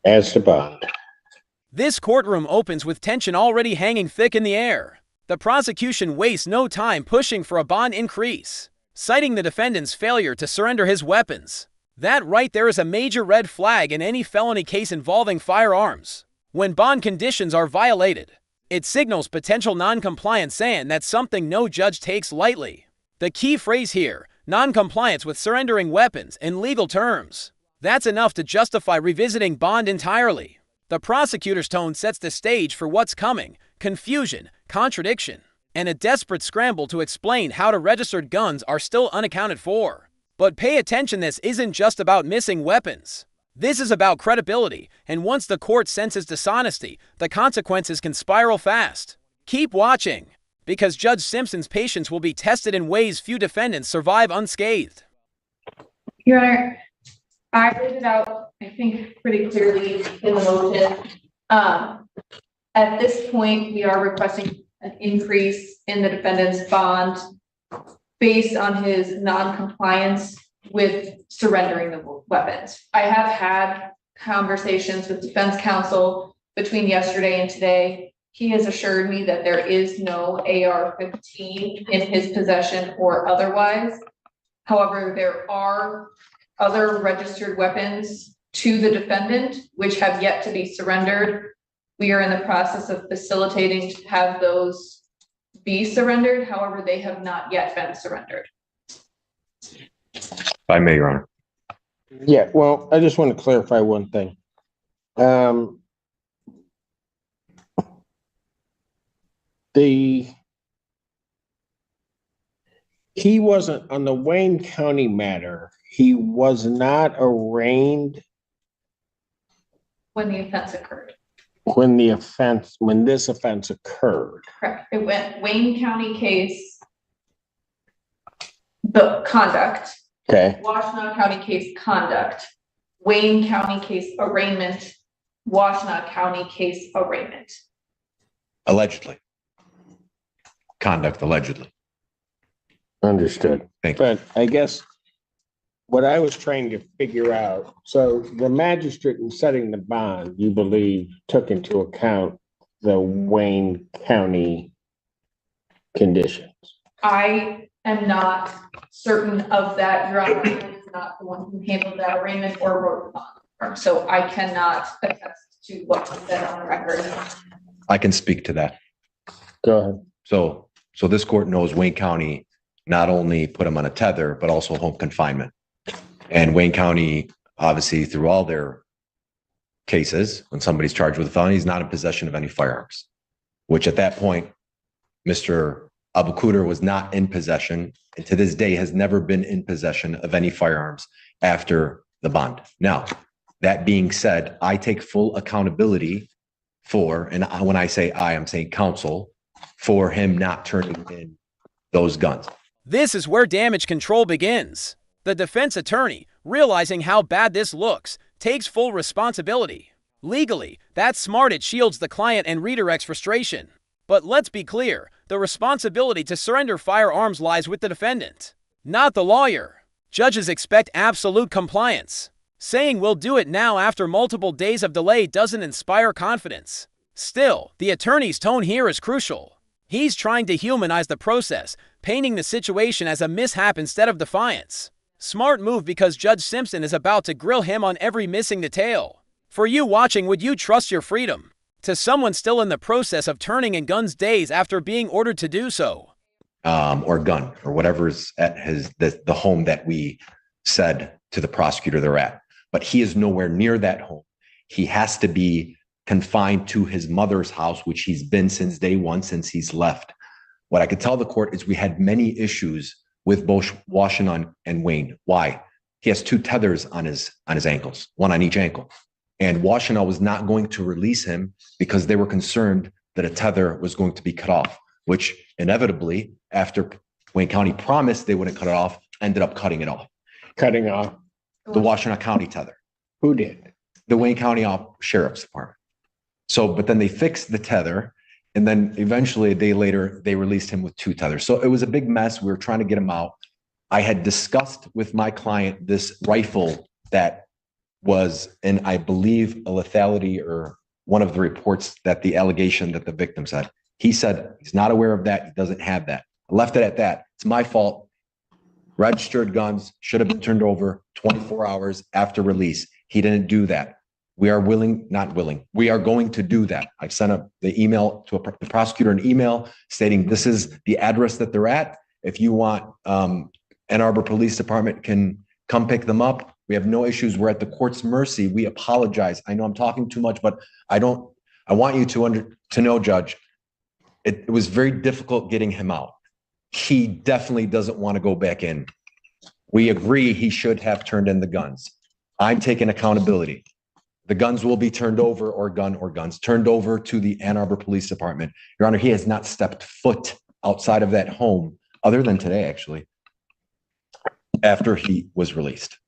As to bond. This courtroom opens with tension already hanging thick in the air. The prosecution wastes no time pushing for a bond increase, citing the defendant's failure to surrender his weapons. That right there is a major red flag in any felony case involving firearms. When bond conditions are violated, it signals potential non-compliance, and that's something no judge takes lightly. The key phrase here, non-compliance with surrendering weapons in legal terms. That's enough to justify revisiting bond entirely. The prosecutor's tone sets the stage for what's coming: confusion, contradiction, and a desperate scramble to explain how the registered guns are still unaccounted for. But pay attention, this isn't just about missing weapons. This is about credibility, and once the court senses dishonesty, the consequences can spiral fast. Keep watching, because Judge Simpson's patience will be tested in ways few defendants survive unscathed. Your Honor, I laid it out, I think, pretty clearly in the motion. At this point, we are requesting an increase in the defendant's bond based on his non-compliance with surrendering the weapons. I have had conversations with defense counsel between yesterday and today. He has assured me that there is no AR-15 in his possession or otherwise. However, there are other registered weapons to the defendant which have yet to be surrendered. We are in the process of facilitating to have those be surrendered. However, they have not yet been surrendered. If I may, Your Honor. Yeah, well, I just want to clarify one thing. He wasn't on the Wayne County matter. He was not arraigned When the offense occurred. when this offense occurred. Correct. It went Wayne County case, the conduct, Okay, Washtenaw County case conduct, Wayne County case arraignment, Washtenaw County case arraignment. Allegedly. Conduct allegedly. understood. Thank you. But I guess what I was trying to figure out, so the magistrate in setting the bond, you believe, took into account the Wayne County conditions. I am not certain of that. Your Honor, I is not the one who handled that arraignment or wrote the bond. So I cannot attest to what was said on the record. I can speak to that. Go ahead. So this court knows Wayne County not only put him on a tether, but also home confinement. And Wayne County, obviously, through all their cases, when somebody's charged with a felony, he's not in possession of any firearms, which at that point, Mr. Abukuder was not in possession, and to this day has never been in possession of any firearms after the bond. Now, that being said, I take full accountability for, and when I say I'm saying counsel, for him not turning in those guns. This is where damage control begins. The defense attorney, realizing how bad this looks, takes full responsibility. Legally, that's smart. It shields the client and redirects frustration. But let's be clear, the responsibility to surrender firearms lies with the defendant, not the lawyer. Judges expect absolute compliance. Saying we'll do it now after multiple days of delay doesn't inspire confidence. Still, the attorney's tone here is crucial. He's trying to humanize the process, painting the situation as a mishap instead of defiance. Smart move, because Judge Simpson is about to grill him on every missing detail. For you watching, would you trust your freedom to someone still in the process of turning in guns days after being ordered to do so? Or gun, or whatever's at the home that we said to the prosecutor they're at. But he is nowhere near that home. He has to be confined to his mother's house, which he's been since day one, since he's left. What I could tell the court is we had many issues with both Washington and Wayne. Why? He has two tethers on his ankles, one on each ankle. And Washington was not going to release him because they were concerned that a tether was going to be cut off, which inevitably, after Wayne County promised they wouldn't cut it off, ended up cutting it off. Cutting off. The Washington County tether. Who did? The Wayne County Sheriff's Department. So, but then they fixed the tether, and then eventually a day later, they released him with two tethers. So it was a big mess. We were trying to get him out. I had discussed with my client this rifle that was, and I believe a lethality or one of the reports that the allegation that the victim said. He said he's not aware of that. He doesn't have that. I left it at that. It's my fault. Registered guns should have been turned over 24 hours after release. He didn't do that. We are not willing. We are going to do that. I sent the email to the prosecutor, an email stating this is the address that they're at. If you want, Ann Arbor Police Department can come pick them up. We have no issues. We're at the court's mercy. We apologize. I know I'm talking too much, but I want you to know, Judge, it was very difficult getting him out. He definitely doesn't want to go back in. We agree he should have turned in the guns. I'm taking accountability. The guns will be turned over, or guns turned over to the Ann Arbor Police Department. Your Honor, he has not stepped foot outside of that home, other than today, actually, after he was released.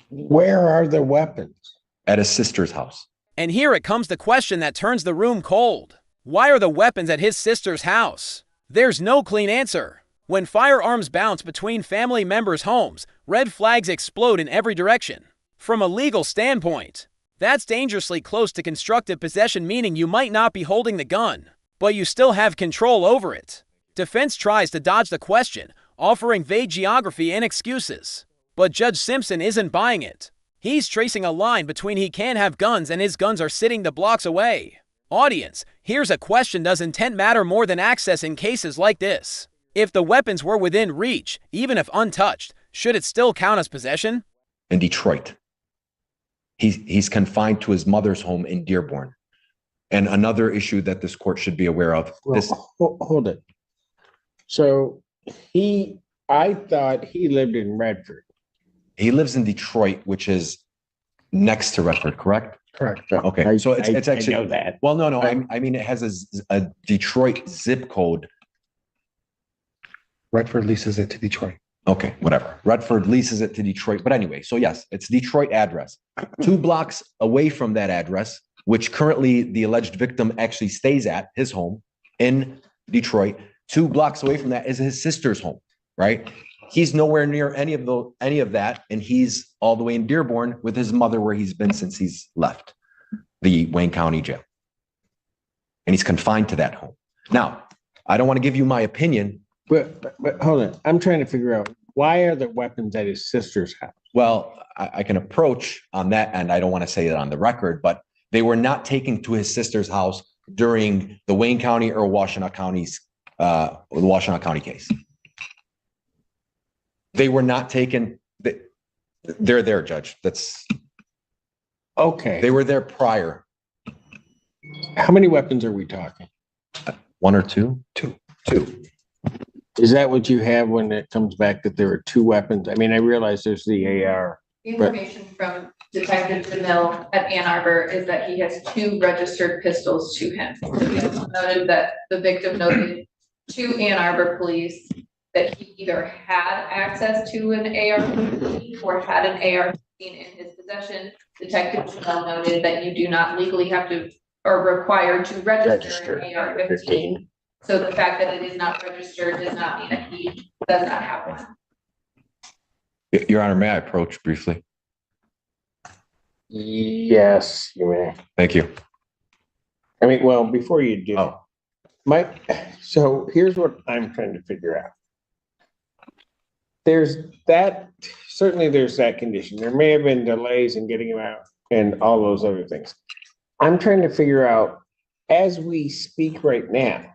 Where are the weapons? At his sister's house. And here it comes the question that turns the room cold. Why are the weapons at his sister's house? There's no clean answer. When firearms bounce between family members' homes, red flags explode in every direction. From a legal standpoint, that's dangerously close to constructive possession, meaning you might not be holding the gun, but you still have control over it. Defense tries to dodge the question, offering vague geography and excuses. But Judge Simpson isn't buying it. He's tracing a line between he can't have guns and his guns are sitting the blocks away. Audience, here's a question: does intent matter more than access in cases like this? If the weapons were within reach, even if untouched, should it still count as possession? In Detroit. He's confined to his mother's home in Dearborn. And another issue that this court should be aware of. Hold it. So I thought he lived in Redford. He lives in Detroit, which is next to Redford, correct? Correct. Okay, so it's actually, I know that. well, no, I mean, it has a Detroit zip code. Redford leases it to Detroit. Okay, whatever. Redford leases it to Detroit. But anyway, so yes, it's Detroit address. 2 blocks away from that address, which currently the alleged victim actually stays at, his home in Detroit. 2 blocks away from that is his sister's home, right? He's nowhere near any of that, and he's all the way in Dearborn with his mother, where he's been since he's left the Wayne County Jail. And he's confined to that home. Now, I don't want to give you my opinion. But hold on. I'm trying to figure out, why are the weapons at his sister's house? Well, I can approach on that end. I don't want to say it on the record, but they were not taken to his sister's house during the Wayne County or Washtenaw County's the Washtenaw County case. They were not taken. They're there, Judge. That's okay. They were there prior. How many weapons are we talking? 1 or 2? Two. Is that what you have when it comes back that there are 2 weapons? I mean, I realize there's the AR. Information from Detective DeMille at Ann Arbor is that he has 2 registered pistols to him. He also noted that the victim noted to Ann Arbor police that he either had access to an AR-15 or had an AR-15 in his possession. Detective DeMille noted that you do not legally have to or required to register an AR-15. So the fact that it is not registered does not mean that he does not have one. Your Honor, may I approach briefly? Yes, you may. Thank you. I mean, well, before you do, so here's what I'm trying to figure out. Certainly there's that condition. There may have been delays in getting him out and all those other things. I'm trying to figure out, as we speak right now,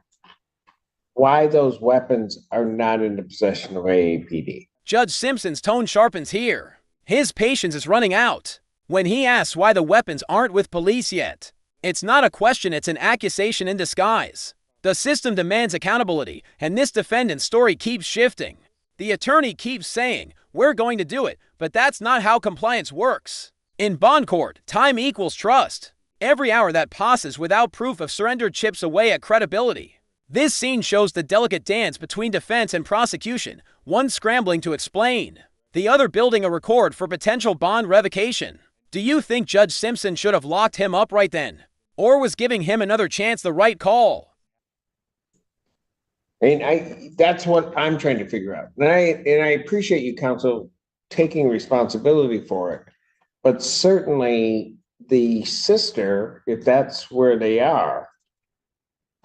why those weapons are not in the possession of AAPD. Judge Simpson's tone sharpens here. His patience is running out when he asks why the weapons aren't with police yet. It's not a question, it's an accusation in disguise. The system demands accountability, and this defendant's story keeps shifting. The attorney keeps saying, "We're going to do it," but that's not how compliance works. In bond court, time equals trust. Every hour that passes without proof of surrender chips away at credibility. This scene shows the delicate dance between defense and prosecution, one scrambling to explain, the other building a record for potential bond revocation. Do you think Judge Simpson should have locked him up right then? Or was giving him another chance the right call? I mean, that's what I'm trying to figure out. And I appreciate you, counsel, taking responsibility for it. but certainly the sister, if that's where they are,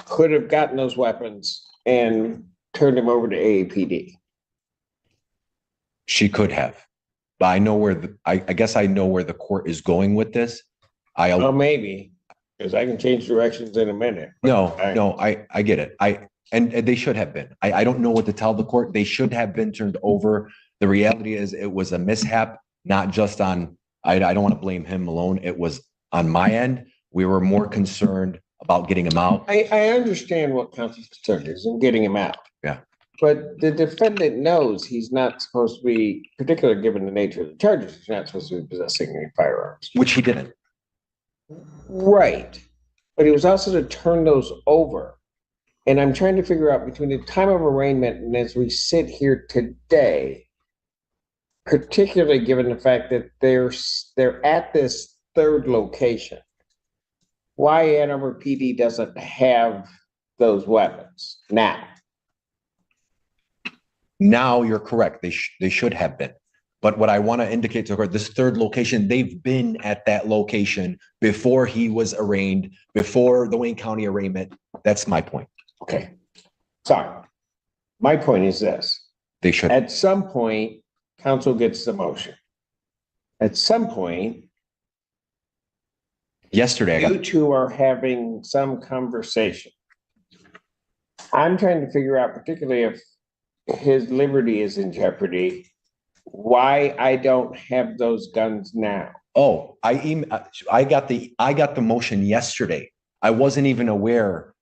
could have gotten those weapons and turned them over to AAPD. She could have, but I know where I guess I know where the court is going with this. Oh, maybe, because I can change directions in a minute. No, I get it. And they should have been. I don't know what to tell the court. They should have been turned over. The reality is it was a mishap, not just on, I don't want to blame him alone. It was on my end. We were more concerned about getting him out. I understand what counsel's concern is in getting him out. Yeah. But the defendant knows he's not supposed to be, particularly given the nature of the charges, he's not supposed to be possessing any firearms. Which he didn't. Right. But he was also to turn those over. And I'm trying to figure out between the time of arraignment and as we sit here today, particularly given the fact that they're at this third location, why Ann Arbor PD doesn't have those weapons now. Now you're correct. They should have been. But what I want to indicate to her, this third location, they've been at that location before he was arraigned, before the Wayne County arraignment. That's my point. Okay. Sorry. My point is this. They should. At some point, counsel gets the motion. At some point, Yesterday, you two are having some conversation. I'm trying to figure out, particularly if his liberty is in jeopardy, why I don't have those guns now. oh, I got the motion yesterday. I wasn't even aware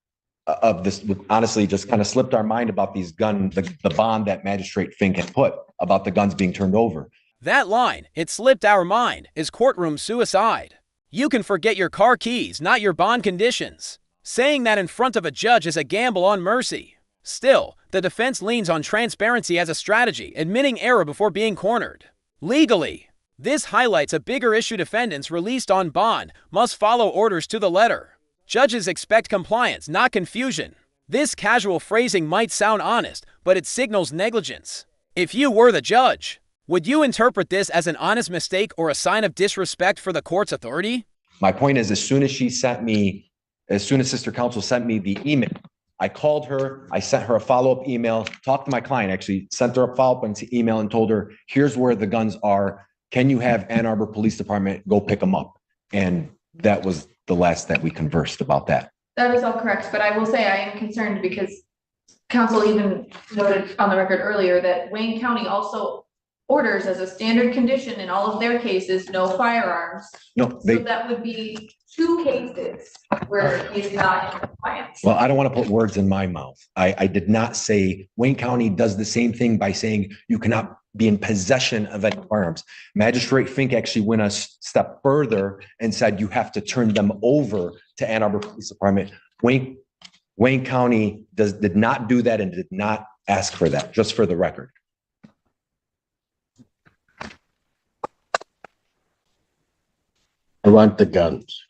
of this. Honestly, just kind of slipped our mind about these guns, the bond that Magistrate Fink had put about the guns being turned over. That line, "it slipped our mind," is courtroom suicide. You can forget your car keys, not your bond conditions. Saying that in front of a judge is a gamble on mercy. Still, the defense leans on transparency as a strategy, admitting error before being cornered. Legally, this highlights a bigger issue: defendants released on bond must follow orders to the letter. Judges expect compliance, not confusion. This casual phrasing might sound honest, but it signals negligence. If you were the judge, would you interpret this as an honest mistake or a sign of disrespect for the court's authority? My point is, as soon as sister counsel sent me the email, I called her, I sent her a follow-up email, talked to my client, actually sent her a follow-up email and told her, here's where the guns are. Can you have Ann Arbor Police Department go pick them up? And that was the last that we conversed about that. That is all correct, but I will say I am concerned because counsel even noted on the record earlier that Wayne County also orders as a standard condition in all of their cases, no firearms. No, So that would be 2 cases where he's not in compliance. well, I don't want to put words in my mouth. I did not say Wayne County does the same thing by saying you cannot be in possession of any firearms. Magistrate Fink actually went a step further and said you have to turn them over to Ann Arbor Police Department. Wayne County did not do that and did not ask for that, just for the record. I want the guns.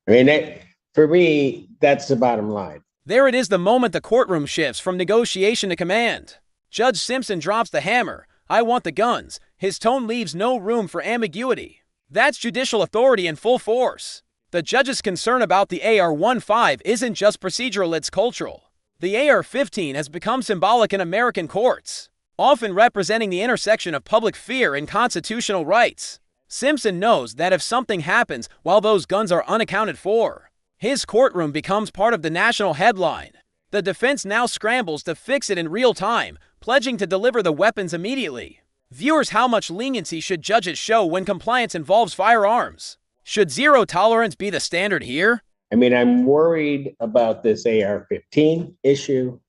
I mean, for me, that's the bottom line. There it is, the moment the courtroom shifts from negotiation to command. Judge Simpson drops the hammer. "I want the guns." His tone leaves no room for ambiguity. That's judicial authority in full force. The judge's concern about the AR-15 isn't just procedural, it's cultural. The AR-15 has become symbolic in American courts, often representing the intersection of public fear and constitutional rights. Simpson knows that if something happens while those guns are unaccounted for, his courtroom becomes part of the national headline. The defense now scrambles to fix it in real time, pledging to deliver the weapons immediately. Viewers, how much leniency should judges show when compliance involves firearms? Should zero tolerance be the standard here? I mean, I'm worried about this AR-15 issue,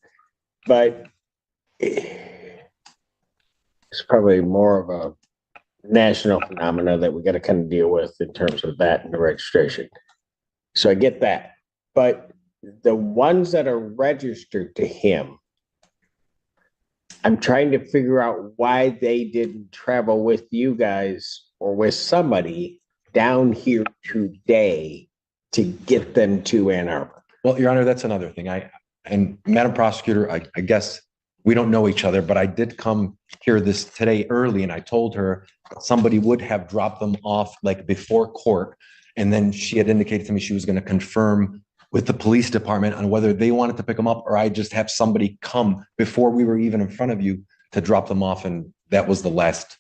but it's probably more of a national phenomena that we got to kind of deal with in terms of that and the registration. So I get that. But the ones that are registered to him, I'm trying to figure out why they didn't travel with you guys or with somebody down here today to get them to Ann Arbor. Well, Your Honor, that's another thing. And Madam Prosecutor, I guess we don't know each other, but I did come hear this today early, and I told her somebody would have dropped them off like before court. And then she had indicated to me she was going to confirm with the police department on whether they wanted to pick them up, or I just have somebody come before we were even in front of you to drop them off. And that was the last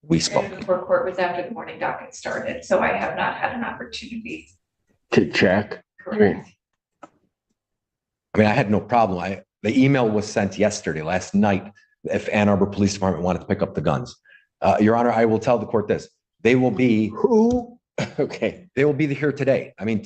we spoke. And before court was after the morning docket started, so I have not had an opportunity. To check. Correct. I mean, I had no problem. The email was sent yesterday, last night, if Ann Arbor Police Department wanted to pick up the guns. Your Honor, I will tell the court this. They will be Who? Okay. They will be here today. I mean,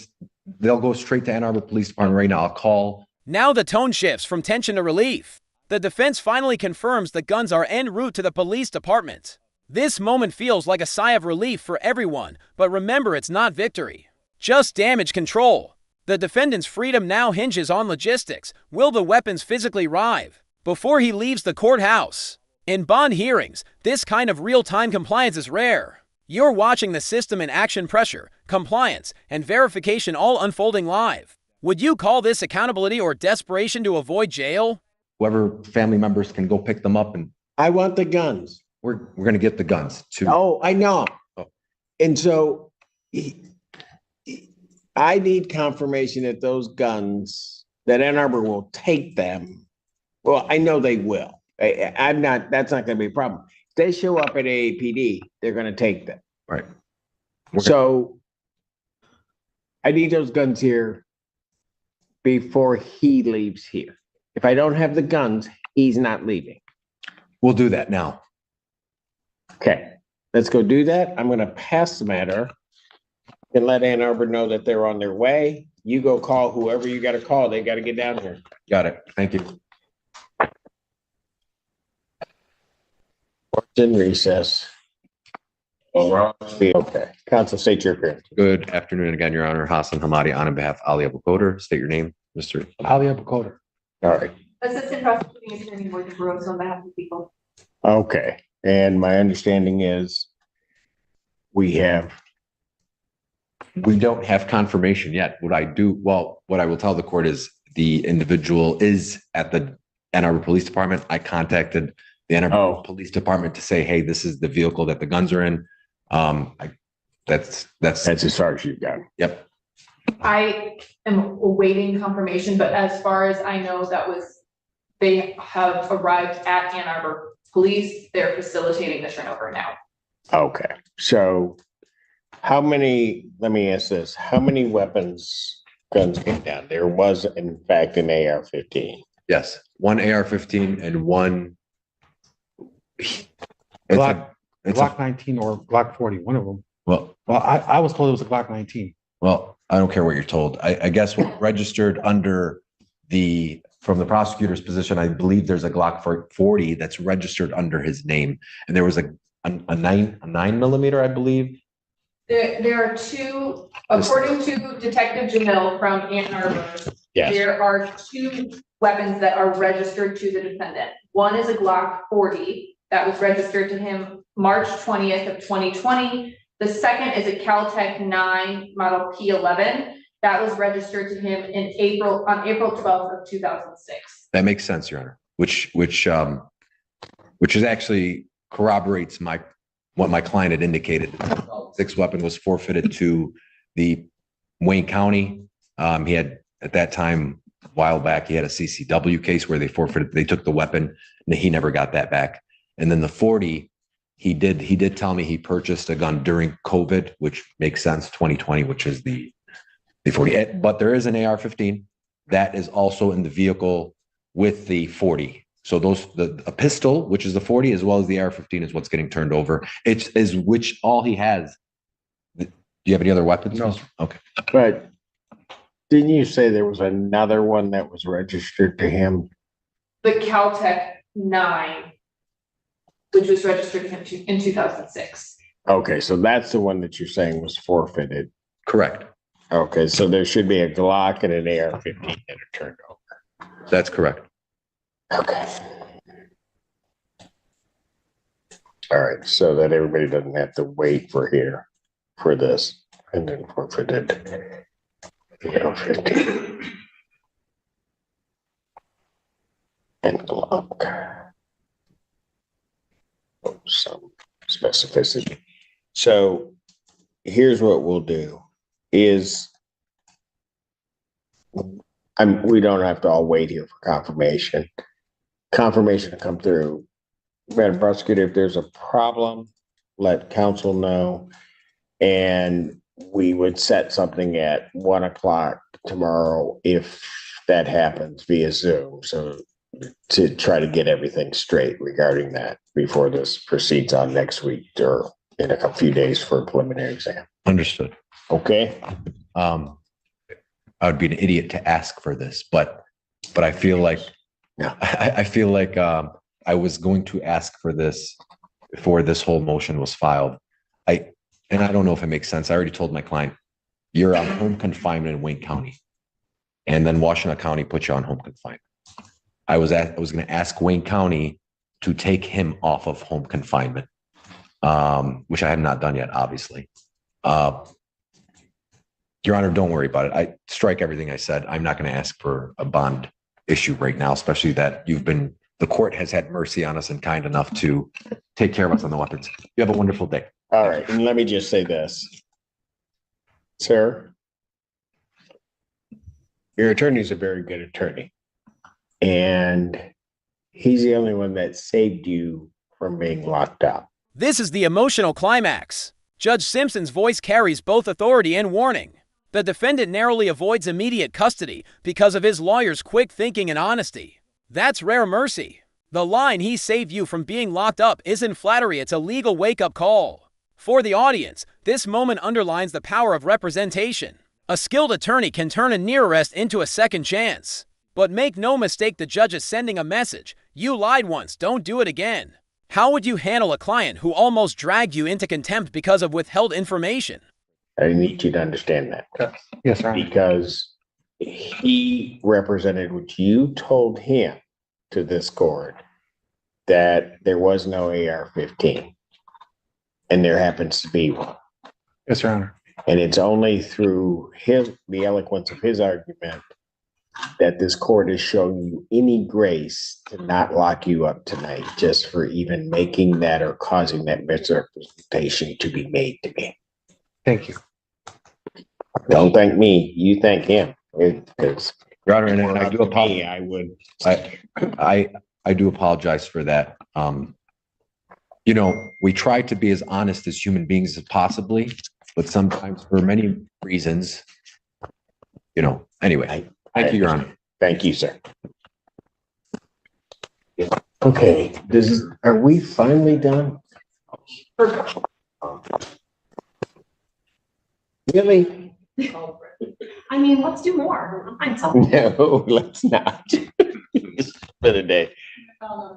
they'll go straight to Ann Arbor Police Department right now. I'll call. Now the tone shifts from tension to relief. The defense finally confirms the guns are en route to the police department. This moment feels like a sigh of relief for everyone, but remember, it's not victory, just damage control. The defendant's freedom now hinges on logistics. Will the weapons physically arrive before he leaves the courthouse? In bond hearings, this kind of real-time compliance is rare. You're watching the system in action, pressure, compliance, and verification all unfolding live. Would you call this accountability or desperation to avoid jail? Whoever family members can go pick them up, and I want the guns. we're going to get the guns too. Oh, I know. Oh. And so I need confirmation that those guns, that Ann Arbor will take them. Well, I know they will. I'm not, that's not going to be a problem. If they show up at AAPD, they're going to take them. Right. So I need those guns here before he leaves here. If I don't have the guns, he's not leaving. We'll do that now. Okay, let's go do that. I'm going to pass the matter and let Ann Arbor know that they're on their way. You go call whoever you got to call. They got to get down here. Got it. Thank you. Court's in recess. Okay, counsel, state your appearance. Good afternoon again, Your Honor. Hassan Hamadi on behalf of Ali Abukoder. State your name, Mr. Ali Abukoder. All right, Assistant Prosecuting Attorney Morgan Burroughs on behalf of the people. okay. And my understanding is we don't have confirmation yet. What I will tell the court is the individual is at the Ann Arbor Police Department. I contacted the Ann Arbor Police Department to say, hey, this is the vehicle that the guns are in. That's as far as you've got. Yep. I am awaiting confirmation, but as far as I know, they have arrived at Ann Arbor Police. They're facilitating the turnover now. Okay, so let me ask this, how many guns came down? There was in fact an AR-15. Yes. One AR-15 and one. Glock 19 or Glock 40, one of them. Well, I was told it was a Glock 19. Well, I don't care what you're told. I guess what registered under from the prosecutor's position, I believe there's a Glock 40 that's registered under his name. And there was a 9mm, I believe. There are two, according to Detective Jamil from Ann Arbor. Yes. There are two weapons that are registered to the defendant. One is a Glock 40 that was registered to him March 20th of 2020. The second is a Caltech 9 model P11 that was registered to him on April 12th of 2006. That makes sense, Your Honor. Which is actually corroborates what my client had indicated. The 6 weapon was forfeited to the Wayne County. He had at that time, a while back, he had a CCW case where they took the weapon and he never got that back. And then the 40, he did tell me he purchased a gun during COVID, which makes sense, 2020, which is the 40. But there is an AR-15 that is also in the vehicle with the 40. So a pistol, which is the 40, as well as the AR-15 is what's getting turned over. Which all he has. Do you have any other weapons? No. Okay. But didn't you say there was another one that was registered to him? The Caltech 9, which was registered to him in 2006. Okay, so that's the one that you're saying was forfeited. Correct. Okay, so there should be a Glock and an AR-15 that are turned over. That's correct. Okay. All right, so that everybody doesn't have to wait for this, and then forfeited. AR-15. and Glock. Some specificity. So here's what we'll do is we don't have to all wait here for confirmation. Confirmation to come through. Madam Prosecutor, if there's a problem, let counsel know. And we would set something at 1:00 tomorrow if that happens via Zoom. So to try to get everything straight regarding that before this proceeds on next week or in a few days for a preliminary exam. Understood. Okay. I would be an idiot to ask for this, but I feel like, Yeah. I feel like I was going to ask for this before this whole motion was filed. And I don't know if it makes sense. I already told my client, you're on home confinement in Wayne County, and then Washtenaw County put you on home confinement. I was going to ask Wayne County to take him off of home confinement, which I have not done yet, obviously. Your Honor, don't worry about it. I strike everything I said. I'm not going to ask for a bond issue right now, especially that the court has had mercy on us and kind enough to take care of us on the weapons. You have a wonderful day. All right. And let me just say this. Sir, your attorney's a very good attorney. And he's the only one that saved you from being locked up. This is the emotional climax. Judge Simpson's voice carries both authority and warning. The defendant narrowly avoids immediate custody because of his lawyer's quick thinking and honesty. That's rare mercy. The line, "he saved you from being locked up," isn't flattery, it's a legal wake-up call. For the audience, this moment underlines the power of representation. A skilled attorney can turn a near arrest into a second chance. But make no mistake, the judge is sending a message. You lied once, don't do it again. How would you handle a client who almost dragged you into contempt because of withheld information? I need you to understand that. Yes, sir. Because he represented what you told him to this court, that there was no AR-15. And there happens to be one. Yes, Your Honor. And it's only through the eloquence of his argument that this court has shown you any grace to not lock you up tonight just for even making that or causing that misrepresentation to be made to me. Thank you. Don't thank me, you thank him. Because Your Honor, and I do apologize. I would. I do apologize for that. We try to be as honest as human beings as possibly, but sometimes for many reasons, anyway. Thank you, Your Honor. Thank you, sir. Okay, are we finally done? Really? I mean, let's do more. I'll find something. No, let's not. For the day.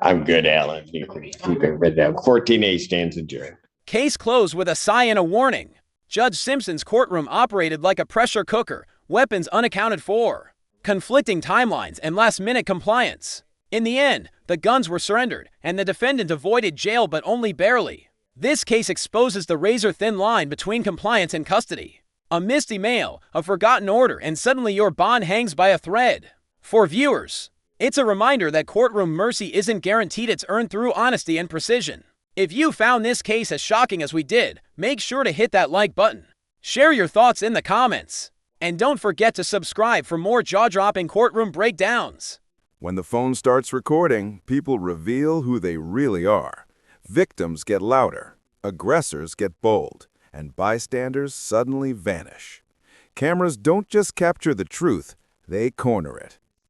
I'm good, Alan. You can keep it right down. 14A stands adjourned. Case closed with a sigh and a warning. Judge Simpson's courtroom operated like a pressure cooker, weapons unaccounted for, conflicting timelines, and last-minute compliance. In the end, the guns were surrendered, and the defendant avoided jail but only barely. This case exposes the razor-thin line between compliance and custody. A misty mail, a forgotten order, and suddenly your bond hangs by a thread. For viewers, it's a reminder that courtroom mercy isn't guaranteed, it's earned through honesty and precision. If you found this case as shocking as we did, make sure to hit that like button. Share your thoughts in the comments. And don't forget to subscribe for more jaw-dropping courtroom breakdowns. When the phone starts recording, people reveal who they really are. Victims get louder, aggressors get bold, and bystanders suddenly vanish. Cameras don't just capture the truth, they corner it.